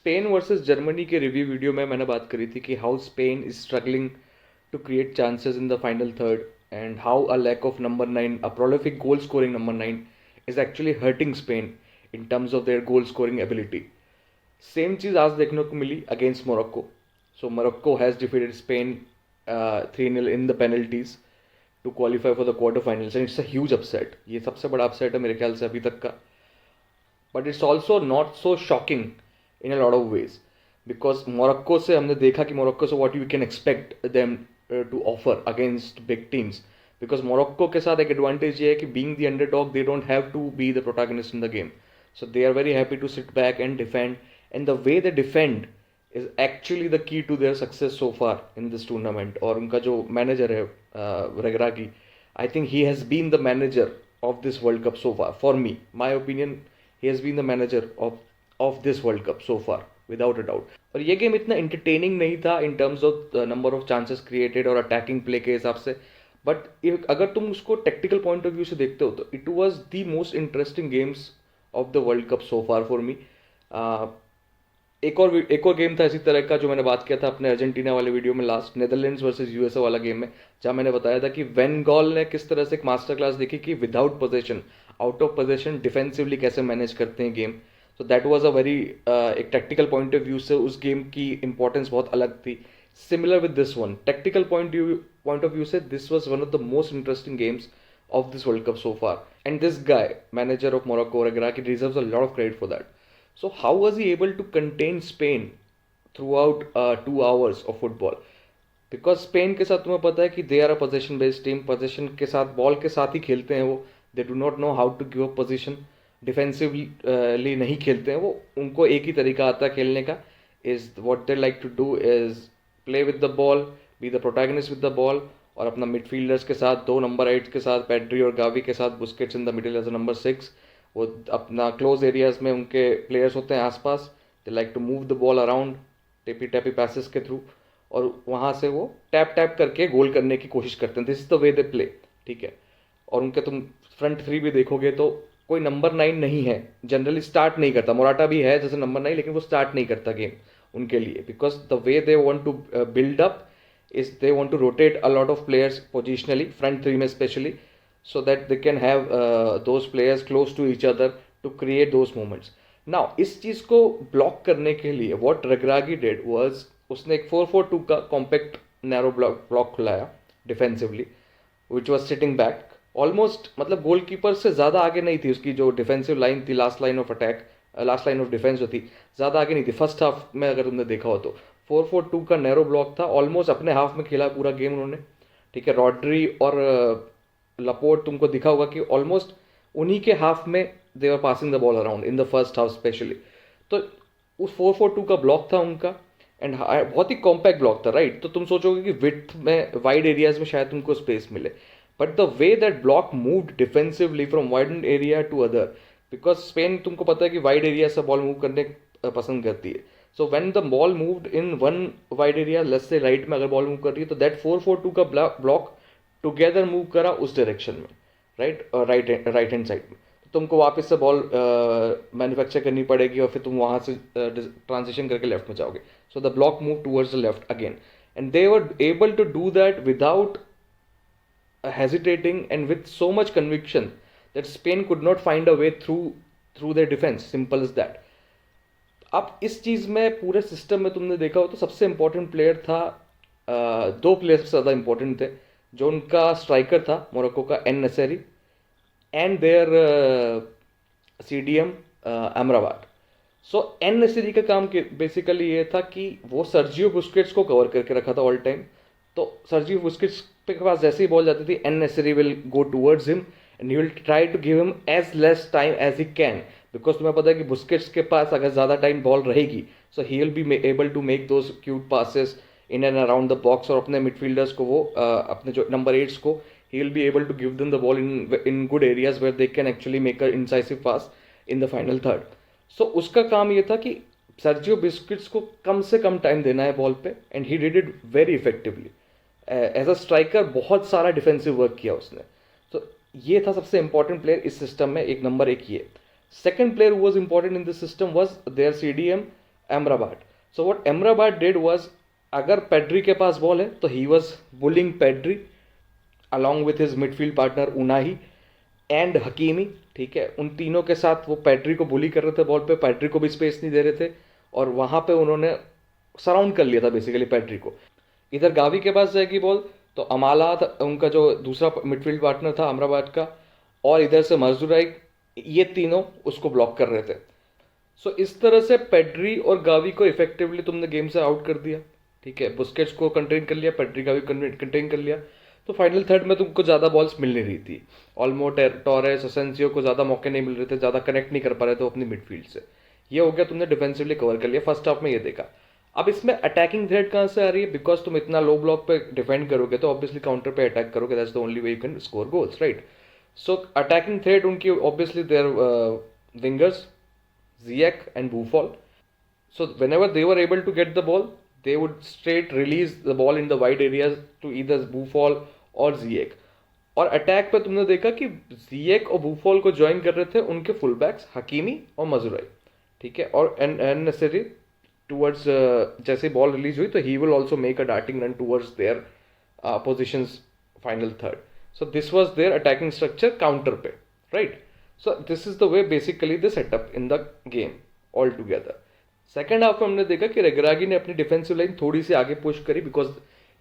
Spain versus Germany के review video में मैंने बात करी थी कि how Spain is struggling to create chances in the final third and how a lack of number 9, a prolific goal scoring number 9 is actually hurting Spain in terms of their goal scoring ability. Same चीज़ आज देखने को मिली against Morocco. So Morocco has defeated Spain 3-0 in the penalties to qualify for the quarter finals and it's a huge upset. ये सबसे बड़ा upset है मेरे ख्याल से अभी तक का. But it's also not so shocking in a lot of ways because Morocco से हमने देखा कि मोरक्को से what you can expect them to offer against big teams. Because Morocco के साथ एक एडवांटेज ये है कि being the underdog they don't have to be the protagonist in the game. So they are very happy to sit back and defend, and the way they defend is actually the key to their success so far in this tournament. और उनका जो manager है रेगरागी, I think he has been the manager of this World Cup so far. For me, my opinion, he has been the manager of this World Cup so far without a doubt. और ये game इतना entertaining नहीं था in terms of number of chances created और attacking play के हिसाब से. But अगर तुम उसको टेक्टिकल पॉइंट ऑफ व्यू से देखते हो तो it was the most interesting games of the world cup so far for me. एक और गेम था इसी तरह का जो मैंने बात किया था अपने अर्जेंटीना वाले वीडियो में लास्ट, नेदरलैंड्स वर्सेस यूएसए वाला गेम में, जहां मैंने बताया था कि वेन गॉल ने किस तरह से एक मास्टर क्लास देखी कि without possession, out of possession defensively कैसे मैनेज करते हैं game. So that was a very एक टेक्टिकल पॉइंट ऑफ व्यू से उस गेम की इंपॉर्टेंस बहुत अलग थी. Similar with this one, tactical point of view से this was one of the most interesting games of this World Cup so far. And this guy, manager of Morocco, Regragui, deserves a lot of credit for that. So how was he able to contain Spain throughout 2 hours of football? Because Spain के साथ तुम्हें पता है कि they are a possession based team. Possession के साथ, ball के साथ ही खेलते हैं वो. They do not know how to give up position. Defensively नहीं खेलते हैं वो. उनको एक ही तरीका आता है खेलने का. Is what they like to do is play with the ball, be the protagonist with the ball, और अपना मिडफील्डर्स के साथ, 2 नंबर 8 के साथ, पेड्री और गावी के साथ, Busquets in the middle as a number 6. वो अपना क्लोज एरियाज में उनके प्लेयर्स होते हैं आसपास. They like to move the ball around tippy tappy passes के थ्रू, और वहाँ से वो टैप टैप करके गोल करने की कोशिश करते हैं. This is the way they play. ठीक है. और उनके तुम फ्रंट 3 भी देखोगे तो कोई नंबर 9 नहीं है, जनरली स्टार्ट नहीं करता. मोराटा भी है जैसे नंबर 9, लेकिन वो स्टार्ट नहीं करता गेम उनके लिए, because the way they want to build up is they want to rotate a lot of players positionally, front 3 में especially, so that they can have those players close to each other to create those moments. Now इस चीज़ को block करने के लिए what Regragui did was उसने एक 4-4-2 का compact narrow block खुलाया defensively, which was sitting back almost, मतलब goalkeeper से ज़्यादा आगे नहीं थी. उसकी जो डिफेंसिव लाइन थी, last line of attack, last line of defence जो थी, ज़्यादा आगे नहीं थी. फर्स्ट हाफ में अगर तुमने देखा हो तो 4-4-2 का नैरो ब्लॉक था. ऑलमोस्ट अपने हाफ में खेला पूरा गेम उन्होंने. ठीक है. रॉड्री और लपोर्ट तुमको दिखा होगा कि ऑलमोस्ट उन्हीं के हाफ में they were passing the ball around in the first half specially. तो उस 4-4-2 का ब्लॉक था उनका, एंड बहुत ही कॉम्पैक्ट ब्लॉक था. राइट. तो तुम सोचोगे कि विड्थ में, वाइड एरियाज में शायद तुमको स्पेस मिले, but the way that block moved defensively from wide area to other, because Spain तुमको पता है कि वाइड एरिया से बॉल मूव करने पसंद करती है. So when the ball moved in one wide area, let's say right में अगर बॉल मूव कर रही है, तो that 4-4-2 का ब्लॉक टुगेदर मूव करा उस डायरेक्शन में, राइट, राइट हैंड साइड में. तो तुमको वापस से बॉल मैन्युफैक्चर करनी पड़ेगी और फिर तुम वहाँ से ट्रांजिशन करके लेफ्ट में जाओगे. So the block move towards the left again, and they were able to do that without hesitating and with so much conviction that Spain could not find a way through their defense. Simple as that. अब इस चीज़ में पूरे system में तुमने देखा हो तो सबसे इंपॉर्टेंट प्लेयर था, 2 प्लेयर सबसे ज़्यादा इंपॉर्टेंट थे. जो उनका स्ट्राइकर था मोरक्को का, En Nesyri, and their CDM Amrabat. So En Nesyri का काम बेसिकली ये था कि वो सर्जियो बुस्केट्स को कवर करके रखा था ऑल टाइम. तो सर्जियो बुस्केट्स के पास जैसे ही बॉल जाती थी, En Nesyri will go towards him and he will try to give him as less time as he can, because तुम्हें पता है कि बुस्केट्स के पास अगर ज़्यादा टाइम बॉल रहेगी, so he will be able to make those cute passes in and around the box. और अपने मिडफील्डर्स को वो अपने जो नंबर 8s को he will be able to give them the ball in good areas where they can actually make a incisive pass in the final third. So उसका काम ये था कि सर्जियो बुस्केट्स को कम से कम टाइम देना है बॉल पे, and he did it very effectively. As a striker बहुत सारा डिफेंसिव वर्क किया उसने. तो ये था सबसे इंपॉर्टेंट प्लेयर इस सिस्टम में, एक नंबर 1 ये. Second player who was important in this system was their CDM Amrabat. So what Amrabat did was, अगर पेड्री के पास बॉल है तो he was pulling Pedri along with his midfield partner Ounahi and Hakimi. ठीक है, उन तीनों के साथ वो पैड्री को बुली कर रहे थे बॉल पे, पैड्री को भी स्पेस नहीं दे रहे थे और वहां पे उन्होंने सराउंड कर लिया था बेसिकली पैड्री को. इधर गावी के पास जाएगी बॉल तो अमाला था उनका जो दूसरा मिडफील्ड पार्टनर था अमराबाद का, और इधर से मजदूराई, ये तीनों उसको ब्लॉक कर रहे थे. सो इस तरह से पेड्री और गावी को इफेक्टिवली तुमने गेम से आउट कर दिया. ठीक है, बुस्केट्स को कंटेन कर लिया, पेड्री का भी कंटेन कर लिया. तो फाइनल थर्ड में तुमको ज़्यादा बॉल्स मिल नहीं रही थी. ऑल्मो, टॉरेस, असेंसियो को ज़्यादा मौके नहीं मिल रहे थे, ज़्यादा कनेक्ट नहीं कर पा रहे थे अपनी मिडफील्ड से. ये हो गया, तुमने डिफेंसिवली कवर कर लिया फर्स्ट हाफ में, ये देखा. अब इसमें अटैकिंग थ्रेट कहाँ से आ रही है? बिकॉज तुम इतना लो ब्लॉक पे डिफेंड करोगे तो ऑब्वियसली काउंटर पे अटैक करोगे. That's the only way you can score goals, right? So attacking threat उनकी obviously their wingers Ziyech and Buffon. So whenever they were able to get the ball, they would straight release the ball in the wide areas to either Buffon और Ziyech. और attack पे तुमने देखा कि Ziyech और Buffon को join कर रहे थे उनके फुल बैक्स हकीमी और मजुराई. ठीक है, और unnecessary टूवर्ड्स जैसे बॉल रिलीज हुई तो he will also make a darting run towards their positions final third. So this was their attacking structure counter पे, right? So this is the way basically they set up in the game all together. Second half में हमने देखा कि रेगरागी ने अपनी defensive line थोड़ी सी आगे push करी because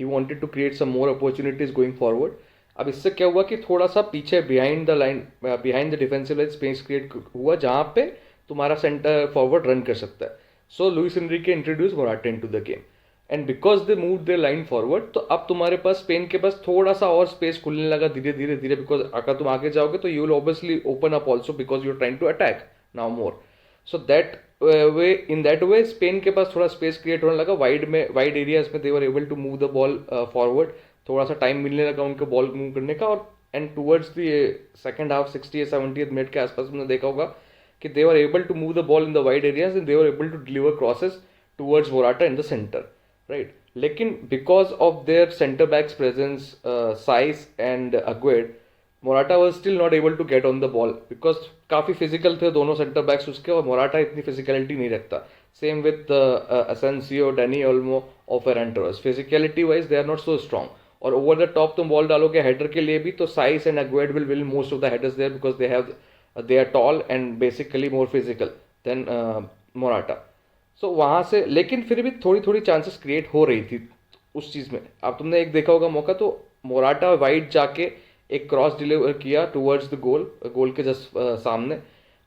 he wanted to create some more opportunities going forward. अब इससे क्या हुआ कि थोड़ा सा पीछे behind the line, behind the defensive line space create हुआ जहाँ पे तुम्हारा सेंटर फॉरवर्ड रन कर सकता है. So Luis Enrique introduce Morata into the game and because they move their line forward, तो अब तुम्हारे पास स्पेन के पास थोड़ा सा और स्पेस खुलने लगा धीरे धीरे धीरे. बिकॉज अगर तुम आगे जाओगे तो you will obviously open up also because you are trying to attack now more. So that way, in that way Spain के पास थोड़ा स्पेस क्रिएट होने लगा वाइड एरियाज में. They were able to move the ball forward, थोड़ा सा time मिलने लगा उनको बॉल मूव करने का. और and towards the second half 60-70 minute के आसपास हमने देखा होगा कि they were able to move the ball in the wide areas and they were able to deliver crosses towards Morata in the centre, right? लेकिन because of their centre backs presence, Saiss and Aguerd, Morata was still not able to get on the ball because काफ़ी physical थे दोनों centre backs उसके और Morata इतनी physicality नहीं रखता. Same with Asensio, Dani Olmo और Ferran Torres. Physicality wise they are not so strong. और ओवर द टॉप तुम बॉल डालोगे हेडर के लिए भी तो Saiss and Aguerd will will most of the headers there because they are tall and basically more physical than Morata. So वहाँ से लेकिन फिर भी थोड़ी थोड़ी चांसेस क्रिएट हो रही थी उस चीज़ में. अब तुमने एक देखा होगा मौका तो मोराटा वाइड जाके एक क्रॉस डिलीवर किया टूवर्ड्स द गोल के जस्ट सामने,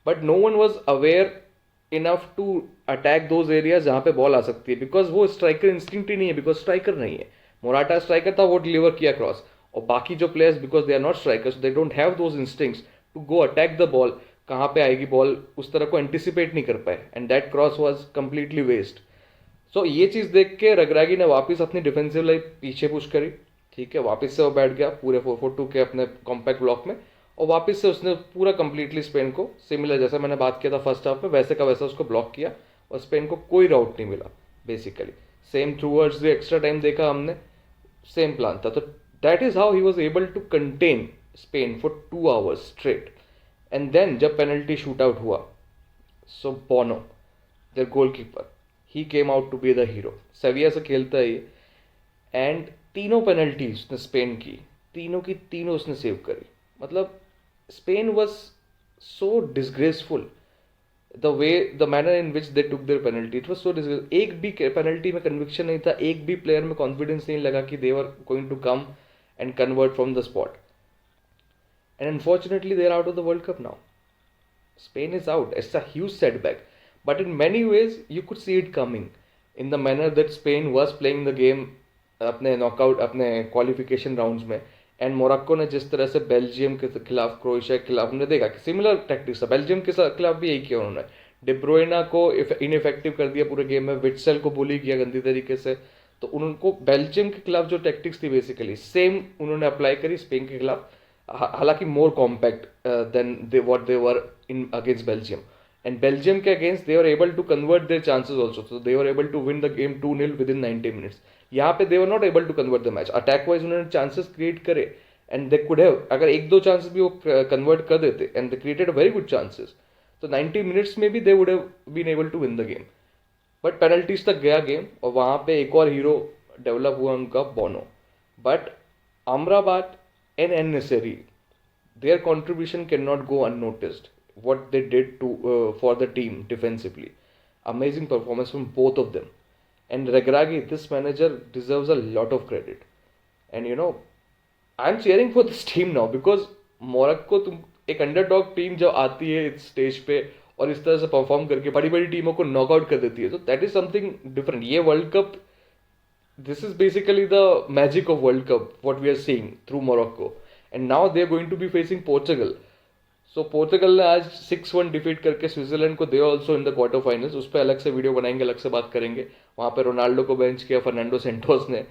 but no one was aware enough to attack those areas जहाँ पे बॉल आ सकती है बिकॉज वो स्ट्राइकर इंस्टिंक्ट ही नहीं है. बिकॉज स्ट्राइकर नहीं है, मोराटा स्ट्राइकर था, वो डिलीवर किया क्रॉस, और बाकी जो players because they are not strikers they don't have those instincts to go attack the ball. कहाँ पे आएगी बॉल उस तरह को एंटिसिपेट नहीं कर पाए and that cross was completely waste. So ये चीज़ देख के रगरागी ने वापस अपनी डिफेंसिव लाइन पीछे पुश करी. ठीक है, वापस से वो बैठ गया पूरे 4-4-2 के अपने कॉम्पैक्ट ब्लॉक में और वापस से उसने पूरा कंप्लीटली स्पेन को सिमिलर जैसा मैंने बात किया था फर्स्ट हाफ में वैसे का वैसा उसको ब्लॉक किया और स्पेन को कोई राउट नहीं मिला. Basically same throughout the extra time देखा हमने, सेम प्लान था. तो that is how he was able to contain Spain for 2 hours straight. And then जब पेनल्टी शूट आउट हुआ, so Bono their goalkeeper, he came out to be the hero. Sevilla से खेलता है ये and तीनों penalty उसने Spain की तीनों उसने सेव करी. मतलब Spain was so disgraceful the way the manner in which they took there penalty. It was so disgrace. एक भी पेनल्टी में कन्विक्शन नहीं था, एक भी प्लेयर में कॉन्फिडेंस नहीं लगा कि they were going to come and convert from the spot. And unfortunately, they are out of the World Cup now. Spain is out. It's a huge setback. But in many ways, you could see it coming in the manner that Spain was playing the game अपने knockout अपने qualification rounds में. And Morocco ने जिस तरह से Belgium के खिलाफ, Croatia के खिलाफ हमने देखा कि सिमिलर टैक्टिक्स था. बेल्जियम के खिलाफ भी यही किया उन्होंने. डिब्रोइना को इनइफेक्टिव कर दिया पूरे गेम में, विट्सेल को बुली किया गंदी तरीके से. तो उनको बेल्जियम के खिलाफ जो टैक्टिक्स थी बेसिकली सेम उन्होंने अप्लाई करी स्पेन के खिलाफ. हालांकि more compact than what they were in against Belgium. And Belgium के against they were able to convert their chances also. So they were able to win the game 2-0 within 90 minutes. यहाँ पे they were not able to convert the match. Attack wise उन्होंने chances create करे and they could have, अगर 1-2 chances भी वो convert कर देते and they created very good chances, तो 90 मिनट्स में भी they would have been able to win the game. But penalties तक गया गेम और वहाँ पे एक और हीरो डेवलप हुआ उनका, Bono. But Amrabat an unnecessary, their contribution cannot go unnoticed. What they did to for the team defensively, amazing performance from both of them. And Regragui, this manager deserves a lot of credit. And I'm cheering for this team now because Morocco, तुम एक underdog team जब आती है इस stage पे और इस तरह से परफॉर्म करके बड़ी बड़ी टीमों को नॉकआउट कर देती है, तो दैट इज समथिंग डिफरेंट. ये world cup, this is basically the magic of World Cup, what we are seeing through Morocco. And now they are going to be facing Portugal. So Portugal ने आज 6-1 defeat करके Switzerland को, they also in the quarter finals. उस पर अलग से video बनाएंगे, अलग से बात करेंगे. वहाँ पे रोनाल्डो को बेंच किया फर्नांडो सेंटोस ने,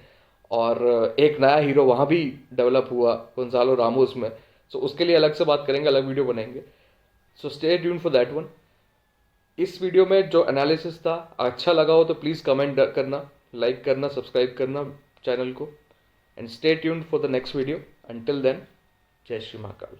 और एक नया हीरो वहाँ भी डेवलप हुआ गोंजालो रामोस में. सो उसके लिए अलग से बात करेंगे, अलग वीडियो बनाएंगे. So stay tuned for that one. इस वीडियो में जो एनालिसिस था अच्छा लगा हो तो प्लीज़ कमेंट करना, लाइक करना, सब्सक्राइब करना चैनल को. And stay tuned for the next video. Until then, जय श्री महाकाल.